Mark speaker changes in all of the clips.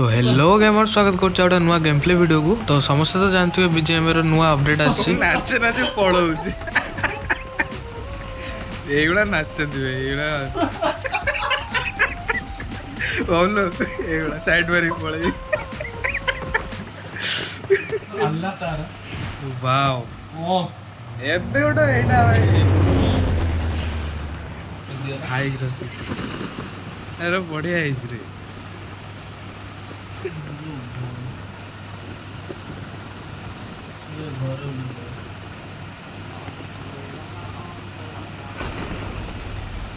Speaker 1: तो hello gamer स्वागत करछा ओटा नुवा गेम प्ले वीडियो को। तो समस्त तो जानथि बीजीएम रो नुवा अपडेट आछि
Speaker 2: नाचे नाचे पळौछि एगुडा नाचନ୍ତି एगुडा बोलो एगुडा साइड मारी पळै
Speaker 3: अल्लाह तारा
Speaker 2: वाओ
Speaker 3: ओ
Speaker 2: एबे ओटा एटा हाई ग्राफिक अरे बढ़िया है रे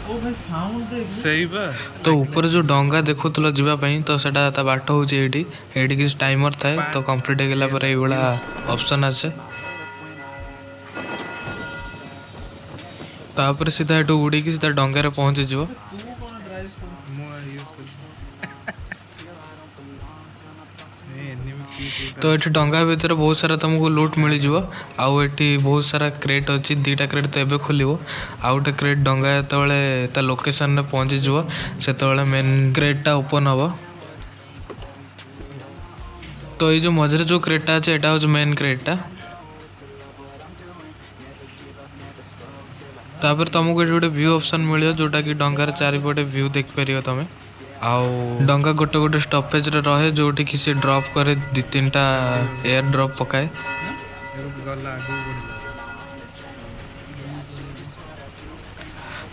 Speaker 3: ओ भाई साउंड दे
Speaker 2: सही बा।
Speaker 1: तो ऊपर जो डंगा देखुतलो जीवा पई तो सेटा ता बाट होची एठी एठी किस टाइमर थाए तो कंप्लीट हे गेला पर एबोला ऑप्शन आसे तापर सीधा एटू उडी की सीधा डंगा रे पहुंच जिवो।
Speaker 3: तू कोन ड्राइव कर
Speaker 2: मो यूज कर ए एनिमी की
Speaker 1: तो एठी डंगा भीतर बहुत सारा तुमको लूट मिल जिवो। आउ एठी बहुत सारा क्रेट अछि दीटा क्रेट तो एबे खोलिवो। आउ टे क्रेट डंगा तळे ता लोकेशन रे पहुंच जिवो सेतळे मेन क्रेट ता ओपन हबो। तो ये जो मझरे जो क्रेट ता अछि एटा हो मेन क्रेट ता। तापर तुमको एठी गोटे व्यू ऑप्शन मिलियो जोटा कि डंगार चारिपटे व्यू देख परियो तमे। आउ डंगा गोटे गोटे स्टॉपेज रे रहे जोठी कि से ड्रॉप करे दि तीनटा एयर ड्रॉप पकाए।
Speaker 2: गला आगु बढ़ला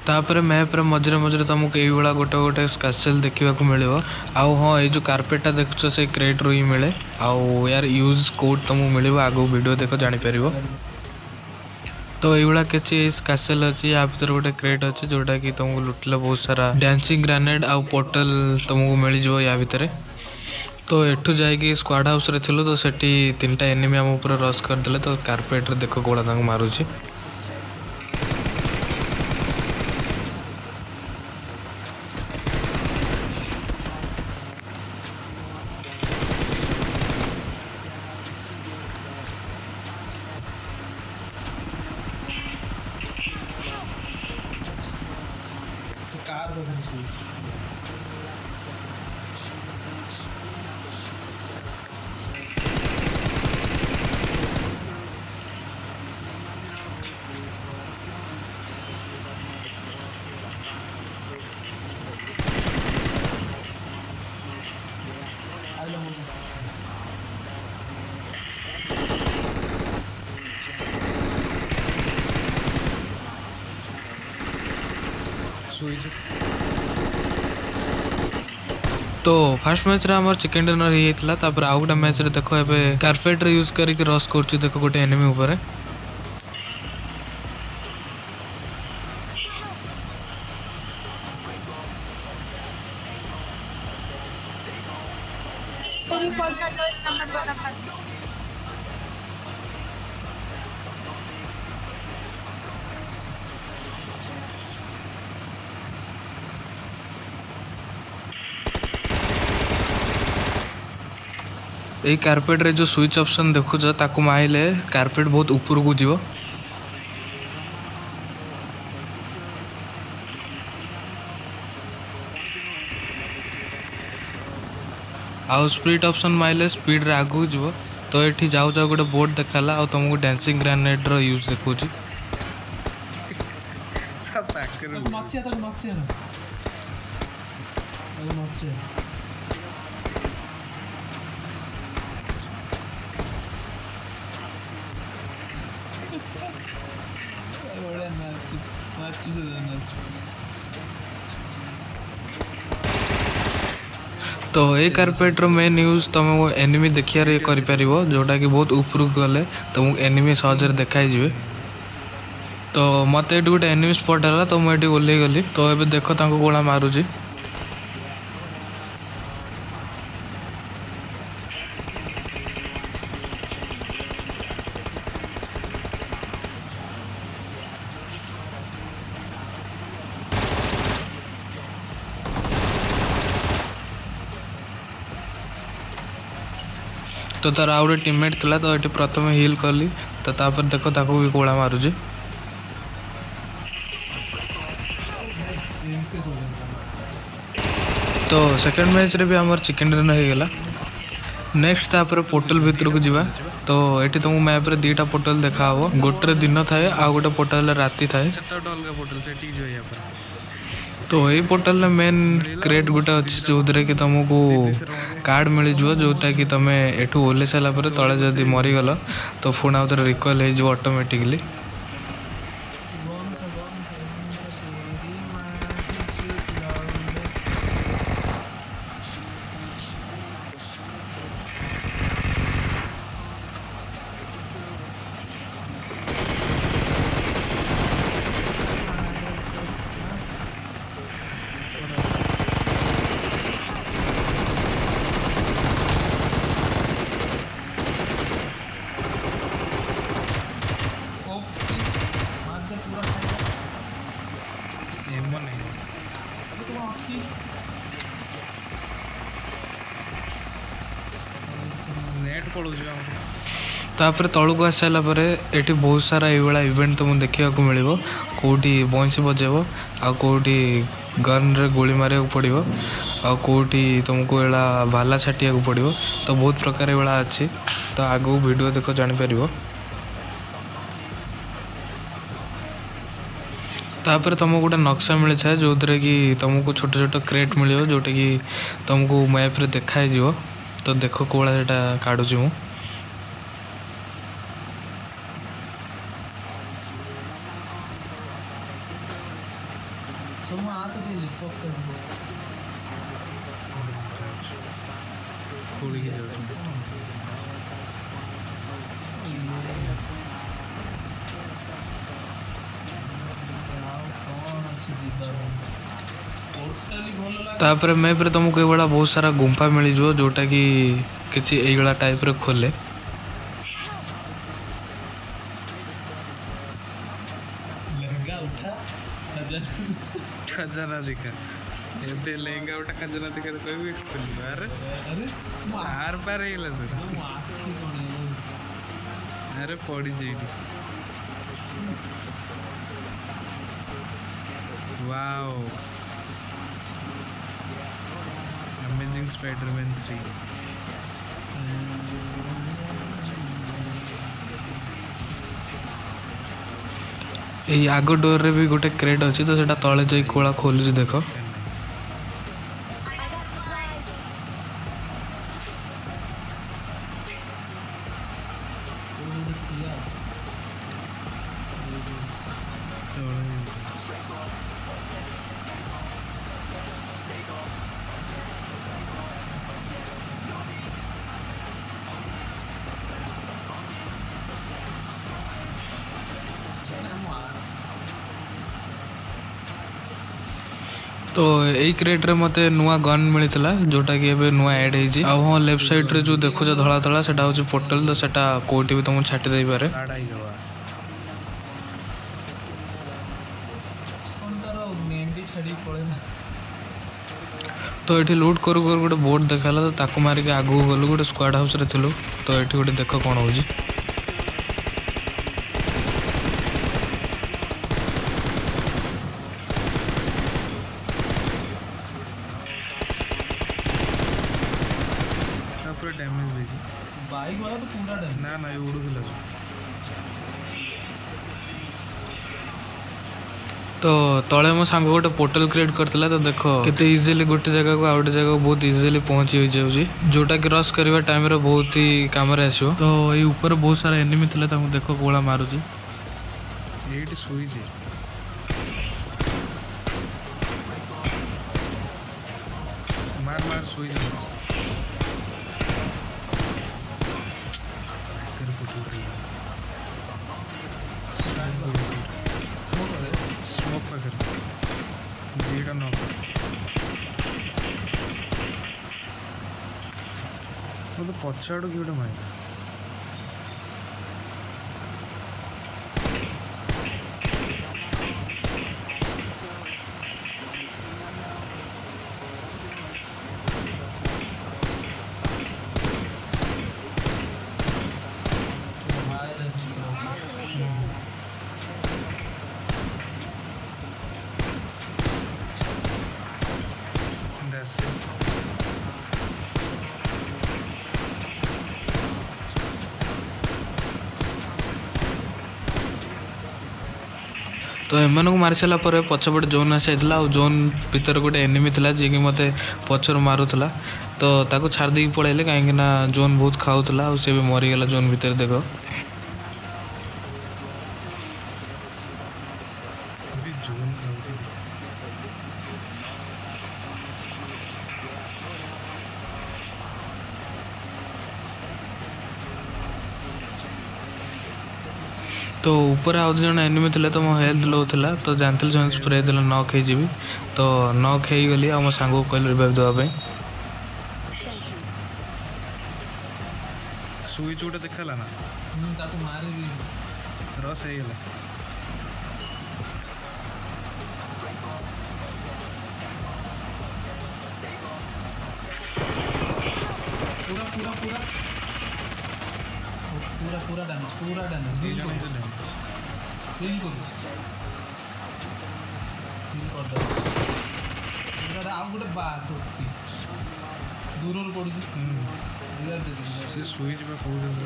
Speaker 1: तापर मैप रे मझरे मझरे तुमको एई वाला गोटे गोटे कैसल देखिबा को मिलियो। आउ हां ए जो कारपेट देखछो से क्रेट रो ही मिले। आउ यार यूज कोड तुमको मिलियो आगो वीडियो देखो जानि परिबो। तो एइला केछि कैसल अछि या भीतर गोटे क्रेट अछि जोटा कि तुमको लुटले बहुत सारा डांसिंग ग्रेनेड आ पोर्टल तुमको मिल जिवो या भीतर। तो एठू जाय कि स्क्वाड हाउस रे थिलो तो सेठी तीनटा एनिमी हम ऊपर रश कर देले तो कारपेट रे देखो गोला तांग मारुछि।
Speaker 3: कार बदल
Speaker 2: स्विच
Speaker 1: तो फर्स्ट मैच रे हमर चिकन डिनर ही थला। तापर आउ गोटा मैच रे देखो एबे कारपेट रे यूज करी कि रश करछु देखो गोटे एनिमी ऊपर। ए कारपेट रे जो स्विच ऑप्शन देखुछ ताकू माइले कारपेट बहुत ऊपर को जीवो। आउ स्पीड ऑप्शन माइले स्पीड रे आगु जीवो। तो एठी जाउ जाउ गोटे बोर्ड देखाला आ तुमको डांसिंग ग्रेनेड रो यूज देखुची।
Speaker 2: ताकर
Speaker 3: मागचे ना मागचे ओळे नाच
Speaker 1: तो ए कारपेट रो मेन यूज तुम एनिमी देखिया रे करि परिबो जोटा कि बहुत ऊपर गले तुमको एनिमी सहज रे देखाई जिवे। तो मते एटी गोटे एनिमी स्पॉट हला तो मैं एटी ओल्ले गली तो एबे देखो तांको गोला मारुची। तो तार आउ गोटे टीममेट थिला तो एटी प्रथमे हील करली तो तापर देखो ताको भी गोला मारुची। तो सेकेंड मैच रे भी आमर चिकेन डिनर हो गला। नेक्स्ट तापर पोर्टल भितर को जीवा। तो ये तुमको मैप रे दीटा पोर्टल देखा हो, गोटे दिन थाए आ गोटे पोर्टल राति थाए।
Speaker 2: ସେଟା ଗୋଟେ ଅଲଗା ପୋର୍ଟାଲ ସେଠିକି ଯିବା ୟା ପରେ।
Speaker 1: तो यही पोर्टल मेन क्रेट गोटे अच्छी जो कि तुमको कार्ड मिल जाव जोटा कि तुम एठू ओल्हे सारा तले जदि मरीगल तो पुणी आउ थे रिकल हो ऑटोमेटिकली।
Speaker 2: ଏମ ନାହିଁ ନେଟ୍ ପଳଉଛି ଆମର।
Speaker 1: तापर तलू को आस सारा पर ये बहुत सारा ये इवेंट तुमको देखा मिल कौटी बंसी बजेब आउटी गन रे गोली मारे पड़ो आउटी तुमको एड़ा भाला छाटिया पड़ो। तो बहुत प्रकार ये अच्छी तो आगू वीडियो देख जापर। तापर तुमको गोटे नक्शा मिल था जो कि तुमको छोट छोट क्रेट मिल जोटा कि तुमको मैप रे देखाई जीव। तो देख कौड़ा से काढ़ुची मु
Speaker 3: ସବୁ ହାତ ଦେଲି ପକେଇ
Speaker 2: ଖୋଳିକି ଯାଉଛନ୍ତି।
Speaker 1: तापर मैप रे तुमको ये बहुत सारा गुंफा मिल जाव जोटा कि किसी यही टाइप रे खोले।
Speaker 3: ଲେହେଙ୍ଗା ଉଠା
Speaker 2: ଖଜାନା ଦେଖା ଏବେ ଲେହେଙ୍ଗା ଗୋଟେ ଖଜାନା ଦେଖା କହିବି ଖୋଲିବା। ଆରେ
Speaker 3: ଆରେ
Speaker 2: ଆର ପାର ହେଇଗଲା ତ।
Speaker 3: ମୋ ଆଖି କଣ
Speaker 2: ଆରେ ପଡ଼ିଛି ଏଇଠି। Wow amazing Spiderman 3।
Speaker 1: यही आग डोर रे भी गोटे क्रेट अच्छी तो सेटा तले जाई कोला खोलुची देख। तो यही क्रेट रे मते नुआ गन मिलता जोटा कि एबे नुआ ऐड होइछि। आ हाँ लेफ्ट साइड रे जो देखो धला धला सेटा होछि पोर्टल। तो सेटा कोठी भी तुमको छाटी दे पारे।
Speaker 3: କଣ ତାର ନେଣ୍ଡି ଛାଡ଼ି ପଳେଇଲା।
Speaker 1: तो ये लुट करू करू गोटे बोट देखाला तो ताकू मारिक आगू गलु गोटे स्क्वाड हाउस रे थिलु। तो ये गोटे देख कौन होछि।
Speaker 2: पूरा डैमेज ଦେଇଛି।
Speaker 3: ବାଇକ୍ ବାଲା ତ ପୁରା ଡ୍ୟାମେଜ୍।
Speaker 2: ନା ନା ଏ ଉଡୁଥିଲା।
Speaker 1: तो तले मो सांग गोटे पोर्टल क्रिएट करथिला। तो देखो केते इजीली गोटे जगह को आउटे जगह को बहुत इजीली पहुंची हो जाउची जोटा कि रश करबा टाइम रे बहुत ही काम रे आसीयो। तो ये ऊपर बहुत सारा एनिमी थिला ताकू देखो कोला मारुची।
Speaker 2: ଏଇଠି ଶୋଇଛି। ମାର ମାର ଶୋଇଛି। ସ୍ମୋକ୍ ପାଖରେ ଦିଟା ନକ୍। ମୋତେ ପଛ ଆଡ଼ୁ କିଏ ଗୋଟେ ମାଇଲା। That's it.
Speaker 1: तो एମାନଙ୍କୁ मारी सारा पर पछपटे जोन आसाइला और जोन भितर गोटे एनिमी था जी कि मत पचर मारूला तो ताको छाड़ दी पलैले कहीं जोन बहुत खाऊला और सी भी मरीगला जोन भितर देख
Speaker 2: भी जोन खाଉଛି
Speaker 1: तो ऊपर आउ जन एनिमी थे तो मो हेल्थ लो था तो जानते जो स्प्रे देला नॉक हो जी तो नॉक हो गली आ मो सांग को कहल रिवाइव देवाई
Speaker 2: ସୁଇଚ୍ ଗୋଟେ ଦେଖାଲା ନା
Speaker 3: ତାକୁ ମାରିବି
Speaker 2: ରସ୍ ହେଇଗଲା
Speaker 3: पूरा पूरा पूरा पूरा पूरा डैमेज
Speaker 2: ଦି ଜଣ ହେଇଥିଲେ
Speaker 3: हिल करू हिल करदे पूरा आउ गोटे बात ଅଛି ଦୂରରୁ ପଡୁଛି
Speaker 2: ସେ ସୁଇଚ୍ ବା କହୁଛନ୍ତି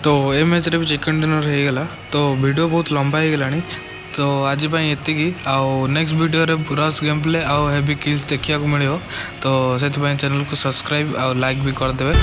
Speaker 1: तो ए मैच रे भी चिकन डिनर हो गला तो वीडियो बहुत लंबा हो गलानी तो आज एति आउ नेक्स्ट वीडियो रे रस गेम प्ले आउ हेवी किल्स देखा मिले तो से चैनल को सब्सक्राइब आउ लाइक भी करदे।